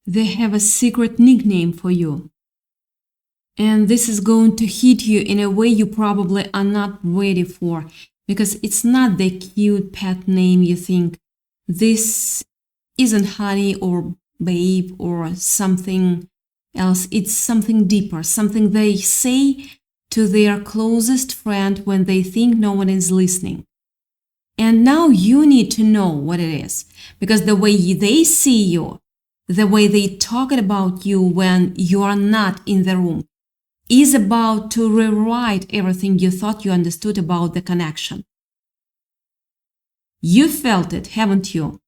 They have a secret nickname for you. And this is going to hit you in a way you probably are not ready for, because it's not the cute pet name you think. This isn't honey or babe or something else. It's something deeper, something they say to their closest friend when they think no one is listening. And now you need to know what it is, because the way they see you, the way they talk about you when you are not in the room, is about to rewrite everything you thought you understood about the connection. You felt it, haven't you?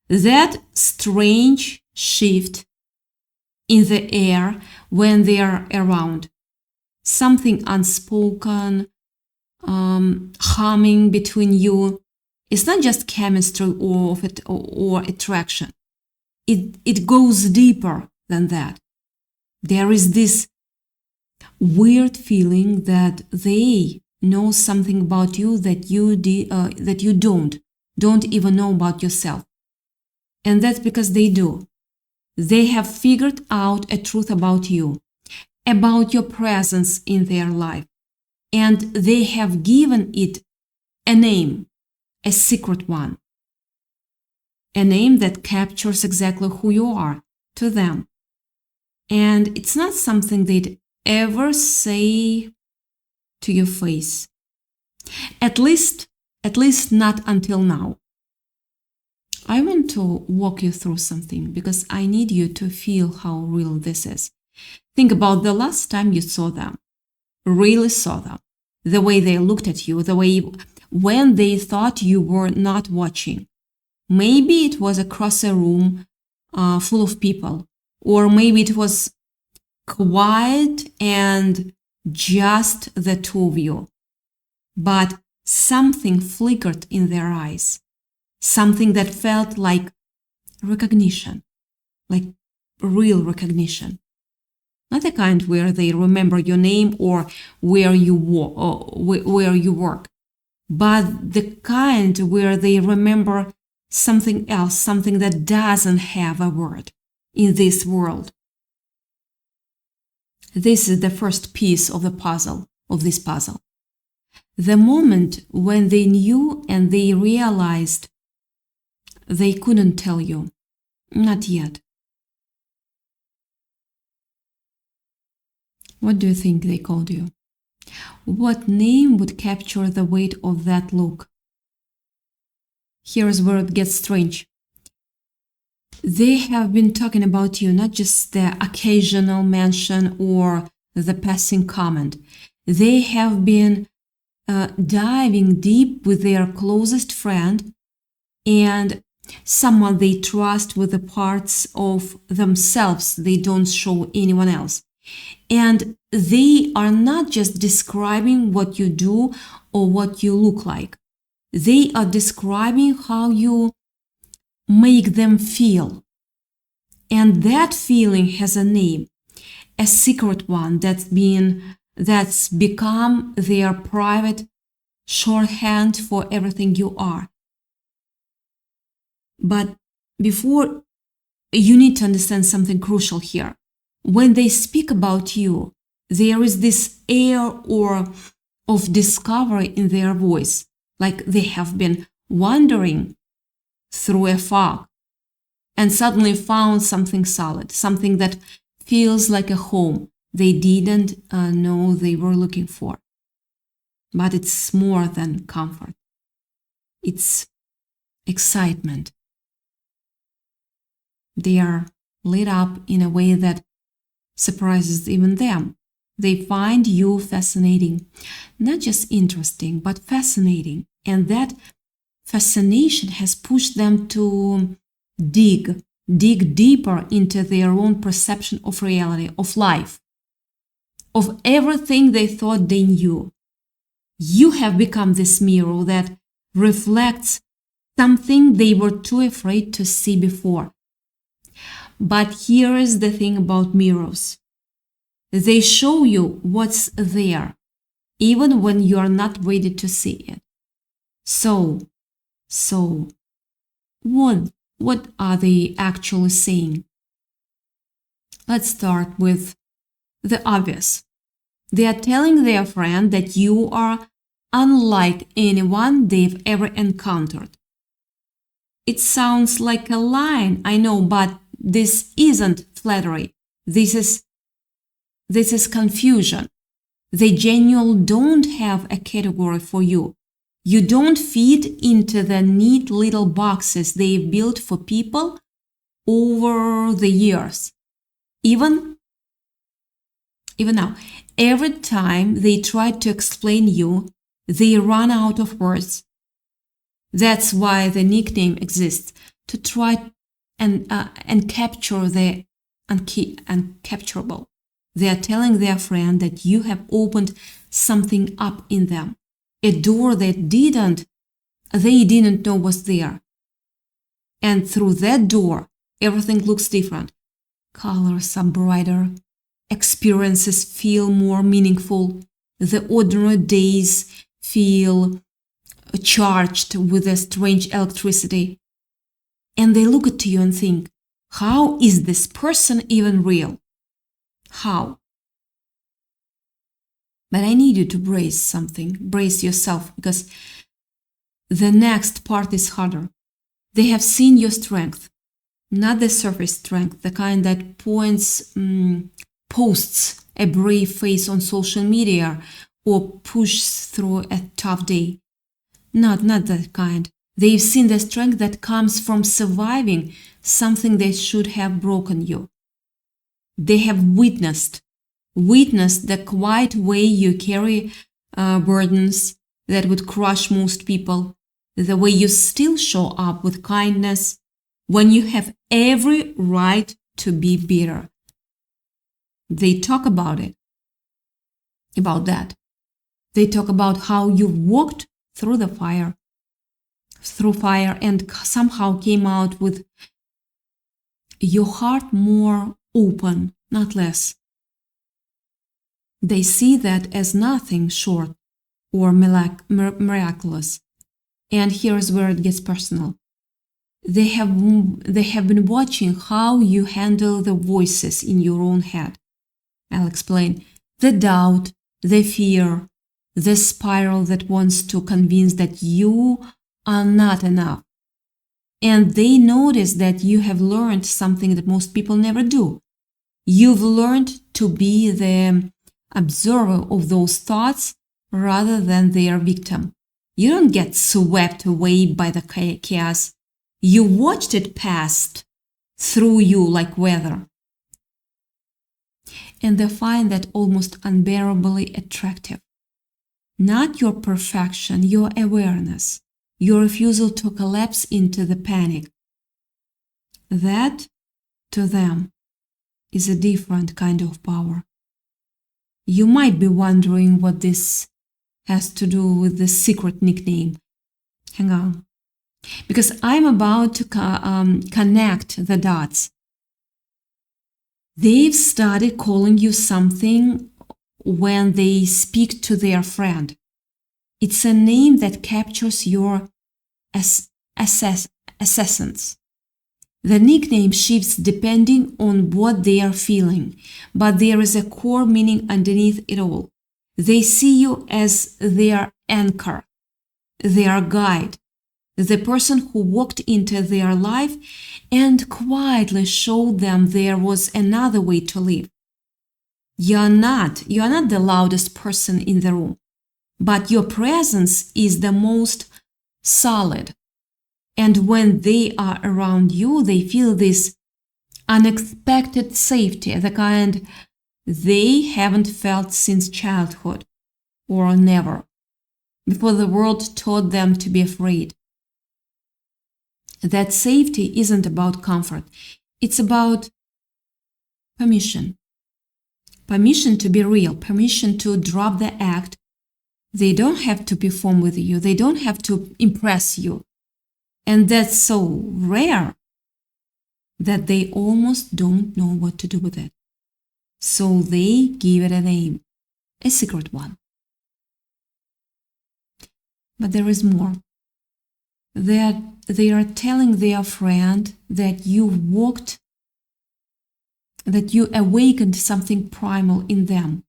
That strange shift in the air when they are around. Something unspoken, humming between you. It's not just chemistry or attraction. It goes deeper than that. There is this weird feeling that they know something about you that you don't even know about yourself. And that's because they do. They have figured out a truth about you, about your presence in their life. And they have given it a name, a secret one. A name that captures exactly who you are to them. And it's not something they'd ever say to your face. At least not until now. I want to walk you through something because I need you to feel how real this is. Think about the last time you saw them, really saw them, the way they looked at you, the way when they thought you were not watching. Maybe it was across a room full of people, or maybe it was quiet and just the two of you. But something flickered in their eyes, something that felt like recognition, like real recognition. Not the kind where they remember your name or where you work, but the kind where they remember something else, something that doesn't have a word in this world. This is the first piece of the puzzle, of this puzzle. The moment when they knew and they realized they couldn't tell you. Not yet. What do you think they called you? What name would capture the weight of that look? Here's where it gets strange. They have been talking about you, not just the occasional mention or the passing comment. They have been diving deep with their closest friend and someone they trust with the parts of themselves they don't show anyone else. And they are not just describing what you do or what you look like. They are describing how you make them feel. And that feeling has a name, a secret one that's become their private shorthand for everything you are. But before, you need to understand something crucial here. When they speak about you, there is this air of discovery in their voice, like they have been wandering through a fog and suddenly found something solid, something that feels like a home they didn't know they were looking for. But it's more than comfort. It's excitement. They are lit up in a way that surprises even them. They find you fascinating, not just interesting, but fascinating. And that fascination has pushed them to dig deeper into their own perception of reality, of life, of everything they thought they knew. You have become this mirror that reflects something they were too afraid to see before. But here is the thing about mirrors. They show you what's there, even when you are not ready to see it. So, what are they actually saying? Let's start with the obvious. They are telling their friend that you are unlike anyone they've ever encountered. It sounds like a line, I know, but this isn't flattery. This is confusion. They genuinely don't have a category for you. You don't fit into the neat little boxes they've built for people over the years. Even now, every time they try to explain you, they run out of words. That's why the nickname exists, to try and capture the uncapturable. They are telling their friend that you have opened something up in them, a door that they didn't know was there. And through that door, everything looks different. Colors are brighter, experiences feel more meaningful, the ordinary days feel charged with a strange electricity. And they look at you and think, how is this person even real? How? But I need you to brace yourself, because the next part is harder. They have seen your strength, not the surface strength, the kind that posts a brave face on social media or pushes through a tough day. Not that kind. They've seen the strength that comes from surviving something that should have broken you. They have witnessed the quiet way you carry burdens that would crush most people, the way you still show up with kindness when you have every right to be bitter. They talk about that. They talk about how you walked through fire and somehow came out with your heart more open, not less. They see that as nothing short or miraculous. And here's where it gets personal. They have been watching how you handle the voices in your own head. I'll explain. The doubt, the fear, the spiral that wants to convince that you are not enough. And they notice that you have learned something that most people never do. You've learned to be the observer of those thoughts rather than their victim. You don't get swept away by the chaos. You watched it pass through you like weather. And they find that almost unbearably attractive. Not your perfection, your awareness, your refusal to collapse into the panic. That, to them, is a different kind of power. You might be wondering what this has to do with the secret nickname. Hang on. Because I'm about to connect the dots. They've started calling you something when they speak to their friend. It's a name that captures your essence. The nickname shifts depending on what they are feeling, but there is a core meaning underneath it all. They see you as their anchor, their guide, the person who walked into their life and quietly showed them there was another way to live. You're not the loudest person in the room, but your presence is the most solid. And when they are around you, they feel this unexpected safety, the kind they haven't felt since childhood, or never, before the world taught them to be afraid. That safety isn't about comfort. It's about permission. Permission to be real, permission to drop the act. They don't have to perform with you. They don't have to impress you. And that's so rare that they almost don't know what to do with it. So they give it a name, a secret one. But there is more. They are telling their friend that you walked that you awakened something primal in them.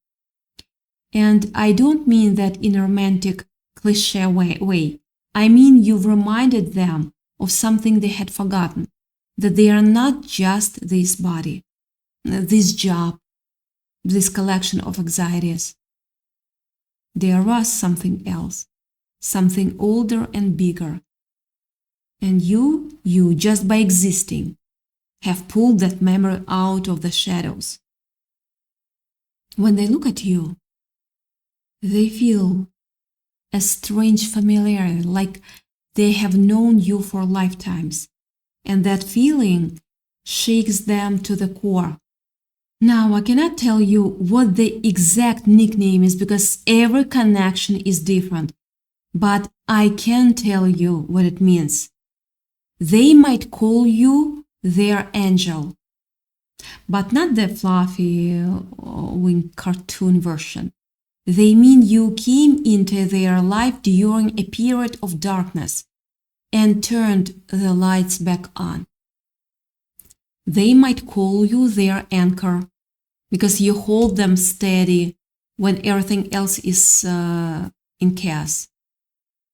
And I don't mean that in a romantic cliché way. I mean you've reminded them of something they had forgotten, that they are not just this body, this job, this collection of anxieties. There was something else, something older and bigger. And you, just by existing, have pulled that memory out of the shadows. When they look at you, they feel a strange familiarity, like they have known you for lifetimes, and that feeling shakes them to the core. Now, I cannot tell you what the exact nickname is because every connection is different, but I can tell you what it means. They might call you their angel, but not the fluffy wing cartoon version. They mean you came into their life during a period of darkness and turned the lights back on. They might call you their anchor because you hold them steady when everything else is in chaos.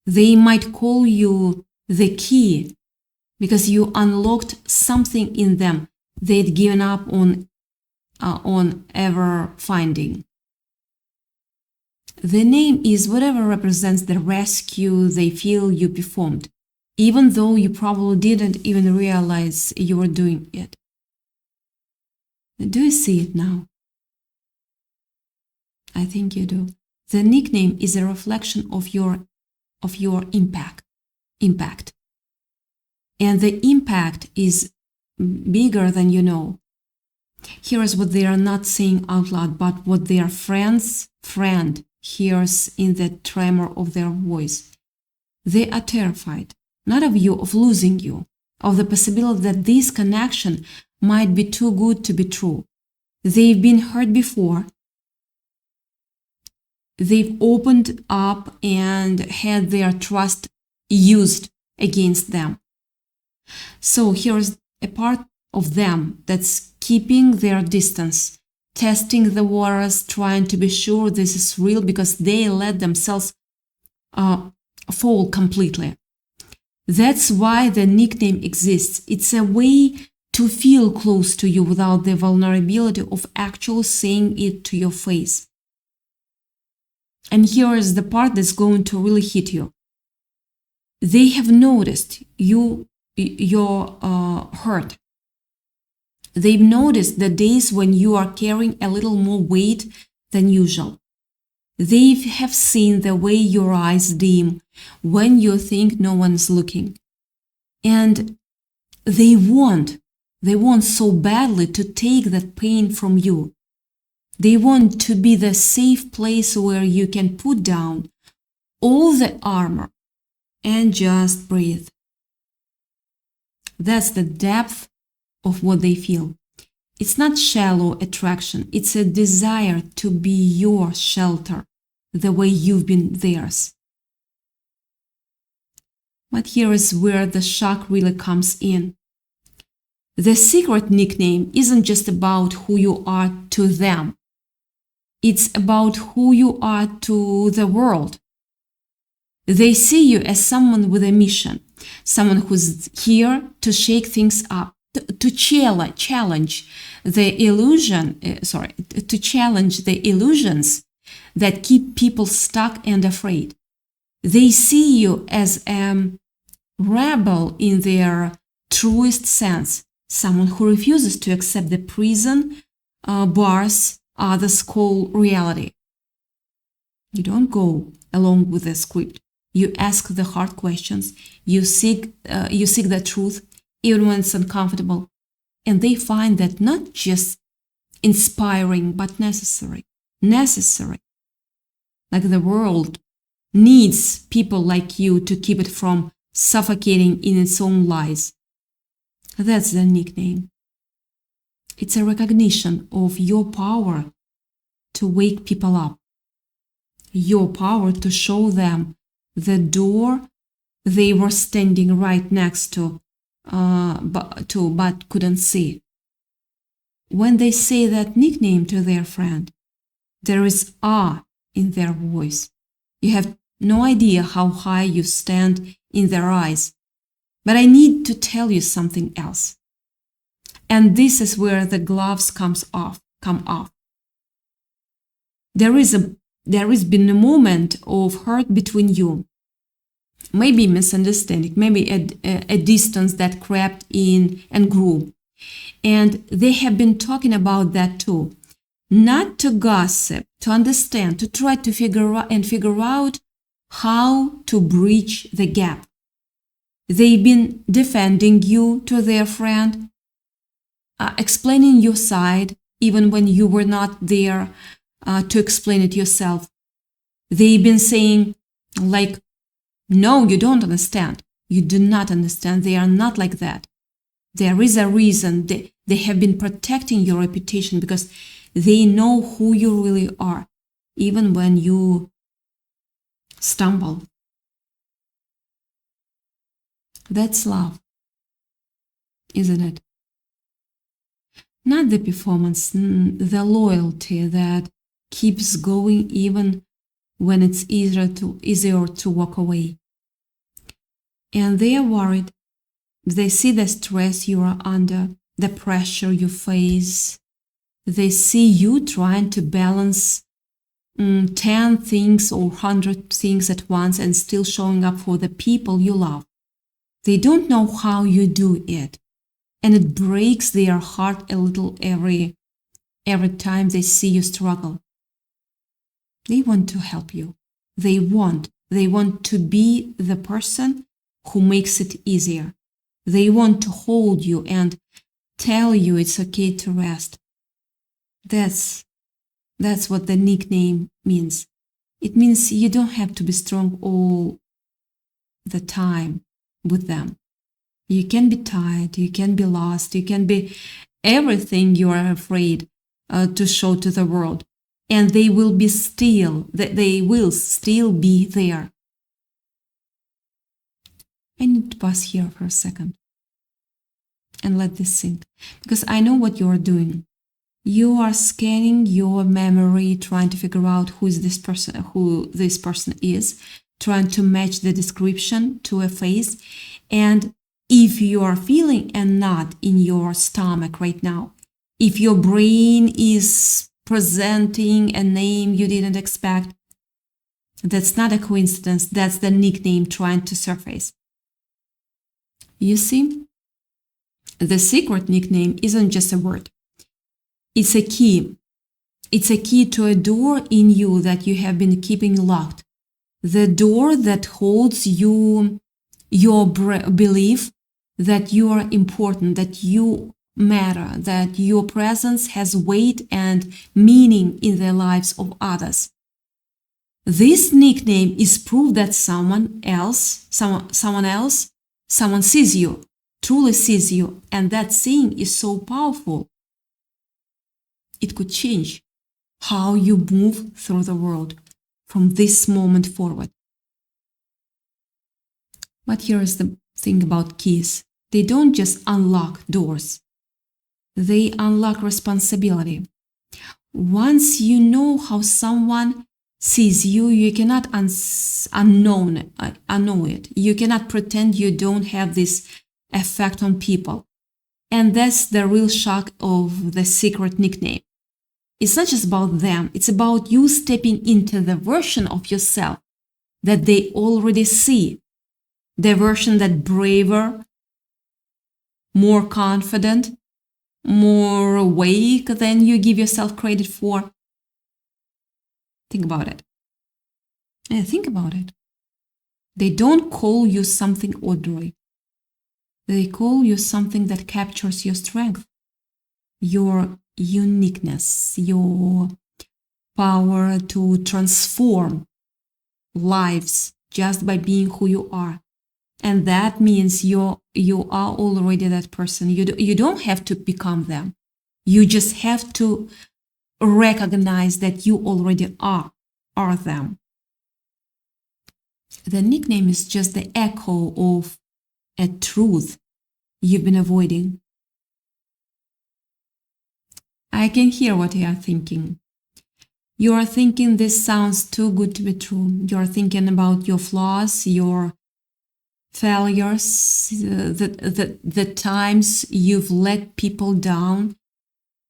They might call you the key because you unlocked something in them they'd given up on ever finding. The name is whatever represents the rescue they feel you performed, even though you probably didn't even realize you were doing it. Do you see it now? I think you do. The nickname is a reflection of your impact. And the impact is bigger than you know. Here is what they are not saying out loud, but what their friend hears in the tremor of their voice. They are terrified, not of you, of losing you, of the possibility that this connection might be too good to be true. They've been hurt before. They've opened up and had their trust used against them. So here's a part of them that's keeping their distance, testing the waters, trying to be sure this is real because they let themselves fall completely. That's why the nickname exists. It's a way to feel close to you without the vulnerability of actually saying it to your face. And here is the part that's going to really hit you. They have noticed you're hurt. They've noticed the days when you are carrying a little more weight than usual. They have seen the way your eyes dim when you think no one's looking. And they want so badly to take that pain from you. They want to be the safe place where you can put down all the armor and just breathe. That's the depth of what they feel. It's not shallow attraction. It's a desire to be your shelter, the way you've been theirs. But here is where the shock really comes in. The secret nickname isn't just about who you are to them. It's about who you are to the world. They see you as someone with a mission, someone who's here to shake things up, to challenge the illusions that keep people stuck and afraid. They see you as a rebel in their truest sense, someone who refuses to accept the prison bars others call reality. You don't go along with the script. You ask the hard questions. You seek the truth, even when it's uncomfortable. And they find that not just inspiring, but necessary. Necessary. Like the world needs people like you to keep it from suffocating in its own lies. That's the nickname. It's a recognition of your power to wake people up. Your power to show them the door they were standing right next to, but couldn't see. when they say that nickname to their friend, there is awe in their voice. You have no idea how high you stand in their eyes. But I need to tell you something else. And this is where the gloves come off. There has been a moment of hurt between you. Maybe misunderstanding, maybe a distance that crept in and grew. And they have been talking about that too. Not to gossip, to understand, to try to figure out how to bridge the gap. They've been defending you to their friend, explaining your side, even when you were not there to explain it yourself. They've been saying, like, no, you don't understand. You do not understand. They are not like that. There is a reason they have been protecting your reputation because they know who you really are, even when you stumble. That's love, isn't it? Not the performance, the loyalty that keeps going even when it's easier to walk away. And they are worried. They see the stress you are under, the pressure you face. They see you trying to balance 10 things or 100 things at once and still showing up for the people you love. They don't know how you do it. And it breaks their heart a little every time they see you struggle. They want to help you. They want to be the person who makes it easier. They want to hold you and tell you it's okay to rest. That's what the nickname means. It means you don't have to be strong all the time with them. You can be tired, you can be lost, you can be everything you are afraid to show to the world. And they will still be there. I need to pause here for a second and let this sink, because I know what you are doing. You are scanning your memory, trying to figure out who this person is, trying to match the description to a face. And if you are feeling a knot in your stomach right now, if your brain is presenting a name you didn't expect, that's not a coincidence. That's the nickname trying to surface. You see, the secret nickname isn't just a word. It's a key. It's a key to a door in you that you have been keeping locked. The door that holds you, your belief that you are important, that you matter, that your presence has weight and meaning in the lives of others. This nickname is proof that someone sees you, truly sees you, and that seeing is so powerful. It could change how you move through the world from this moment forward. But here is the thing about keys. They don't just unlock doors. They unlock responsibility. Once you know how someone sees you, you cannot unknow it. You cannot pretend you don't have this effect on people. And that's the real shock of the secret nickname. It's not just about them. It's about you stepping into the version of yourself that they already see. The version that braver, more confident, more awake than you give yourself credit for. Think about it. Yeah, think about it. They don't call you something ordinary. They call you something that captures your strength, your uniqueness, your power to transform lives just by being who you are. And that means you are already that person. You don't have to become them. You just have to recognize that you already are them. The nickname is just the echo of a truth you've been avoiding. I can hear what you are thinking. You are thinking this sounds too good to be true. You are thinking about your flaws, your failures, the times you've let people down,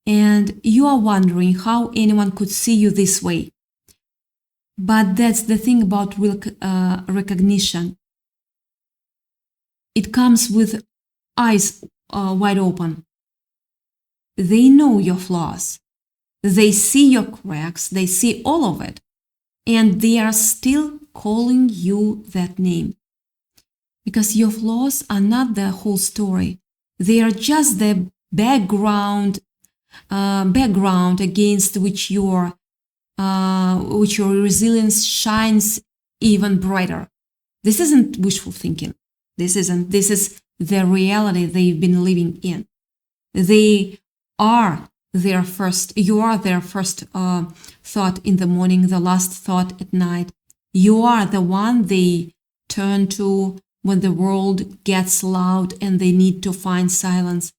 and you are wondering how anyone could see you this way. But that's the thing about real recognition. It comes with eyes wide open. They know your flaws. They see your cracks. They see all of it. And they are still calling you that name. Because your flaws are not the whole story. They are just the background against which your resilience shines even brighter. This isn't wishful thinking. This is the reality they've been living in. You are their first thought in the morning, the last thought at night. You are the one they turn to when the world gets loud and they need to find silence.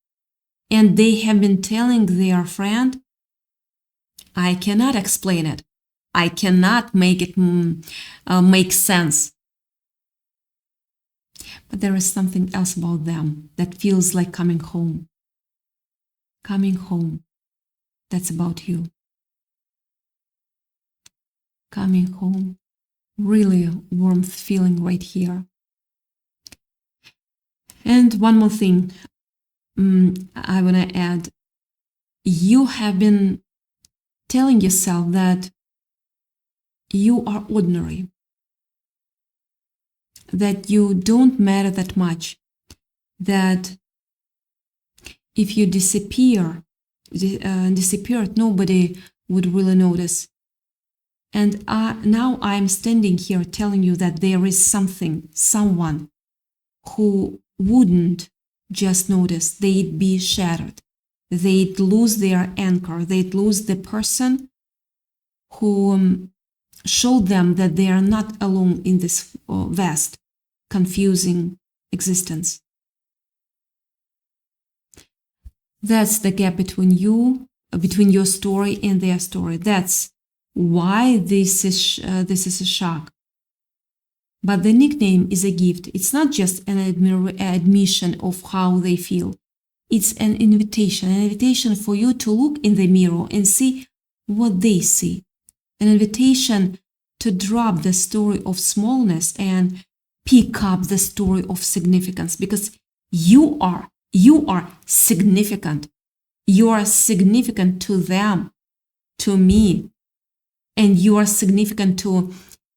And they have been telling their friend, I cannot explain it. I cannot make it make sense. But there is something else about them that feels like coming home. Coming home. That's about you. Coming home. Really warmth feeling right here. And one more thing I want to add. You have been telling yourself that you are ordinary, that you don't matter that much, that if you disappeared, nobody would really notice. And now I'm standing here telling you that there is someone who wouldn't just notice. They'd be shattered. They'd lose their anchor. They'd lose the person who showed them that they are not alone in this vast, confusing existence. That's the gap between your story and their story. That's why this is a shock. But the nickname is a gift. It's not just an admission of how they feel. It's an invitation for you to look in the mirror and see what they see. An invitation to drop the story of smallness and pick up the story of significance, because you are significant. You are significant to them, to me, and you are significant to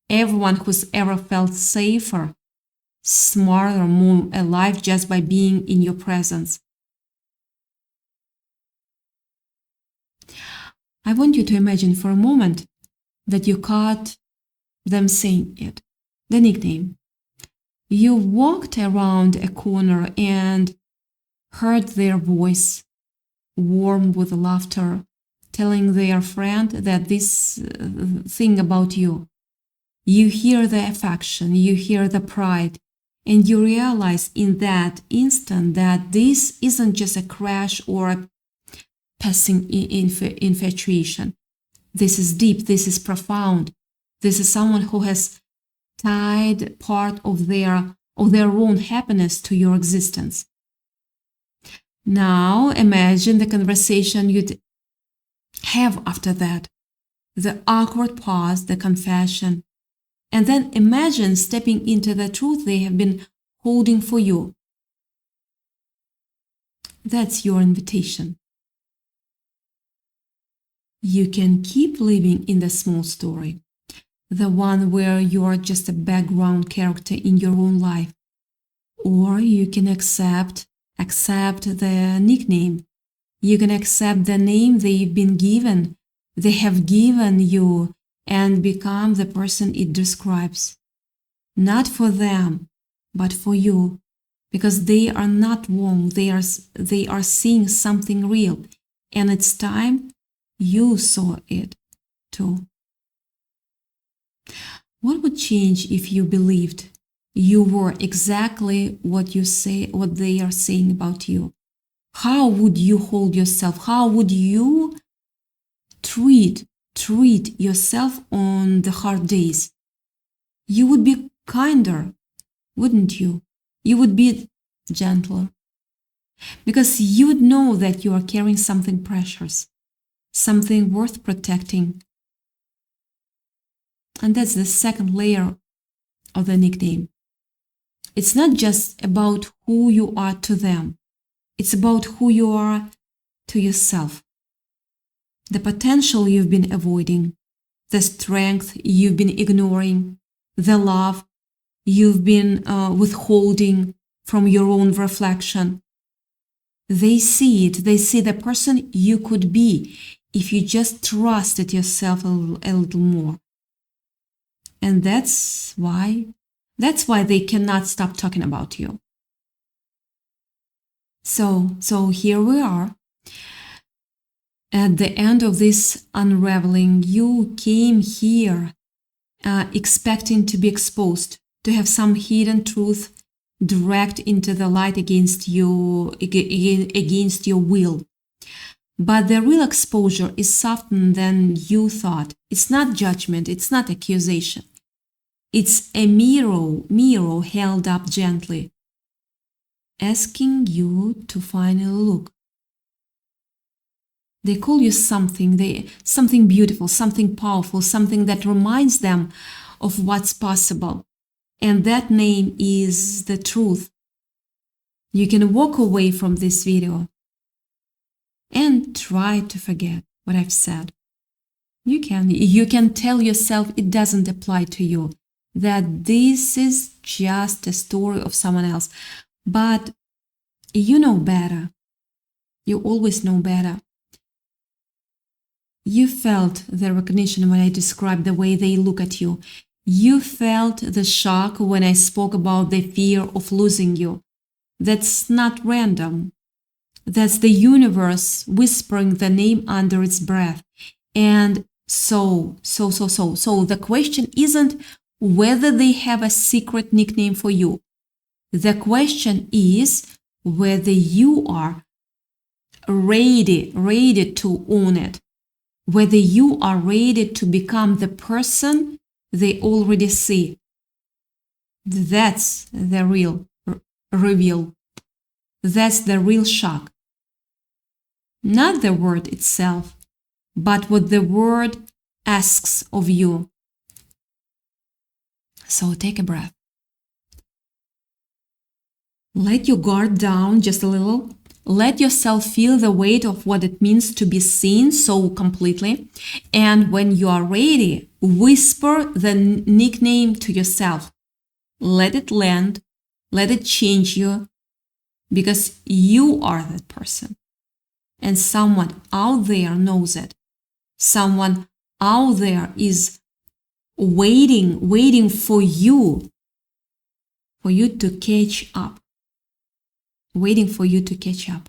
everyone who's ever felt safer, smarter, more alive just by being in your presence. I want you to imagine for a moment that you caught them saying it, the nickname. You walked around a corner and heard their voice, warm with laughter, telling their friend that this thing about you. You hear the affection, you hear the pride, and you realize in that instant that this isn't just a crash or a passing infatuation. This is deep, this is profound. This is someone who has tied part of their own happiness to your existence. Now imagine the conversation you'd have after that, the awkward pause, the confession, and then imagine stepping into the truth they have been holding for you. That's your invitation. You can keep living in the small story, the one where you are just a background character in your own life. Or you can accept the nickname. You can accept the name they have given you, and become the person it describes. Not for them, but for you, because they are not wrong. They are seeing something real, and it's time you saw it too. What would change if you believed you were exactly what they are saying about you? How would you hold yourself? How would you treat yourself on the hard days. You would be kinder, wouldn't you? You would be gentler. Because you would know that you are carrying something precious, something worth protecting. And that's the second layer of the nickname. It's not just about who you are to them. It's about who you are to yourself. The potential you've been avoiding, the strength you've been ignoring, the love you've been withholding from your own reflection. They see it. They see the person you could be if you just trusted yourself a little more. And that's why they cannot stop talking about you. So here we are. At the end of this unraveling, you came here expecting to be exposed, to have some hidden truth dragged into the light against your will. But the real exposure is softer than you thought. It's not judgment, it's not accusation. It's a mirror held up gently, asking you to finally look. They call you something beautiful, something powerful, something that reminds them of what's possible. And that name is the truth. You can walk away from this video and try to forget what I've said. You can tell yourself it doesn't apply to you, that this is just a story of someone else. But you know better. You always know better. You felt the recognition when I described the way they look at you. You felt the shock when I spoke about the fear of losing you. That's not random. That's the universe whispering the name under its breath. And so the question isn't whether they have a secret nickname for you. The question is whether you are ready to own it. Whether you are ready to become the person they already see. That's the real reveal. That's the real shock. Not the word itself, but what the word asks of you. So take a breath. Let your guard down just a little. Let yourself feel the weight of what it means to be seen so completely. And when you are ready, whisper the nickname to yourself. Let it land. Let it change you. Because you are that person. And someone out there knows it. Someone out there is waiting for you to catch up. Waiting for you to catch up.